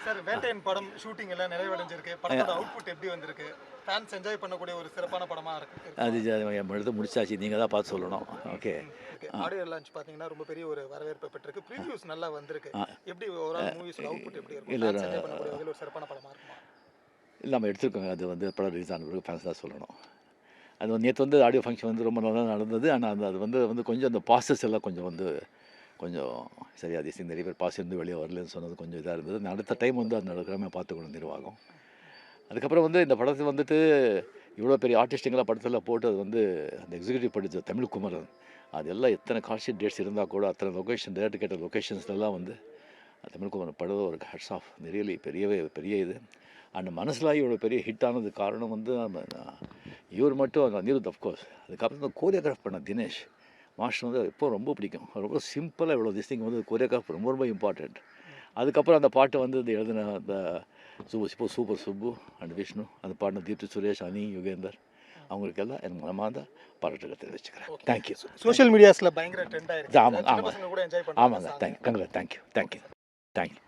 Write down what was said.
Sir Vettaiyan படம் shooting எல்லாம் நிறைவடைஞ்சிருக்கு. படத்தோட அவுட்புட் எப்படி வந்திருக்கு? ஃபேன்ஸ் என்ஜாய் பண்ணக்கூடிய ஒரு சிறப்பான படமா இருக்கு. அது எடுத்து முடிச்சாச்சு, நீங்கள் தான் பார்த்து சொல்லணும். ஓகே. ஆடியோ லான்ச் பார்த்தீங்கன்னா ரொம்ப பெரிய ஒரு வரவேற்பை பெற்றிருக்கு. ப்ரீவியூஸ் நல்லா வந்திருக்கு. எப்படி ஓவரால் மூவிஸோட அவுட்புட் எப்படி இருக்கும்? இல்லை ஃபேன்ஸ் என்ஜாய் பண்ணக்கூடிய வகையில் ஒரு சிறப்பான படமா இருக்குமா? இல்லை, நம்ம எடுத்துருக்கோங்க. அது வந்து படம் ரிலீஸ் ஆன பிறகு ஃபேன்ஸ் தான் சொல்லணும். அது வந்து நேற்று வந்து ஆடியோ ஃபங்க்ஷன் வந்து ரொம்ப நல்லா நடந்தது. ஆனால் அது வந்து கொஞ்சம் அந்த பாசஸ் எல்லாம் கொஞ்சம் சரியா திசை நிறைய பேர் பாஸ் இருந்து வெளியே வரலன்னு சொன்னது கொஞ்சம் இதாக இருந்தது. அடுத்த டைம் வந்து அது நடக்காமல் பார்த்துக்கணும் நிர்வாகம். அதுக்கப்புறம் வந்து இந்த படத்தை வந்துட்டு இவ்வளோ பெரிய ஆர்டிஸ்ட்டுங்களாம் படத்தில் போட்டு அது வந்து அந்த எக்ஸிக்யூட்டிவ் ப்ரொடியூசர் தமிழ் குமரன் அது எல்லாம் எத்தனை கால்ஷீட் டேட்ஸ் இருந்தால் கூட அத்தனை லொக்கேஷன் டேரக்ட் கேட்ட லொக்கேஷன்ஸ்லாம் வந்து தமிழ் குமரன் படம் ஒரு ஹட்ஸ் ஆஃப் ரியலி பெரிய இது. அந்த மனசிலாகி இவ்வளோ பெரிய ஹிட் ஆனது காரணம் வந்து இவர் மட்டும் அனிருத் அஃப்கோர்ஸ். அதுக்கப்புறம் இந்த கோரியோகிராஃப் பண்ண தினேஷ் மாஸ்டர் வந்து எப்போ ரொம்ப பிடிக்கும். ரொம்ப சிம்பிளாக இவ்வளோ திஸ்டிங் வந்து கோரியோகிராஃப் ரொம்ப இம்பார்ட்டண்ட். அதுக்கப்புறம் அந்த பாட்டு வந்து இது எழுதின அந்த சூப்பர் சுப்பு அண்ட் விஷ்ணு அந்த பாடின தீப்தி சுரேஷ், அனி, யுகேந்தர் அவங்களுக்கெல்லாம் எனக்கு மனமார்ந்த பாராட்டுகளை தெரிவிச்சுக்கிறேன். தேங்க்யூ. சோஷியல் மீடியாஸில் பயங்கர ட்ரெண்ட் ஆயிருக்கு. ஆமாங்க கூட என்ஜாய் பண்ணுறாங்க. ஆமாங்க. தேங்க்யூ.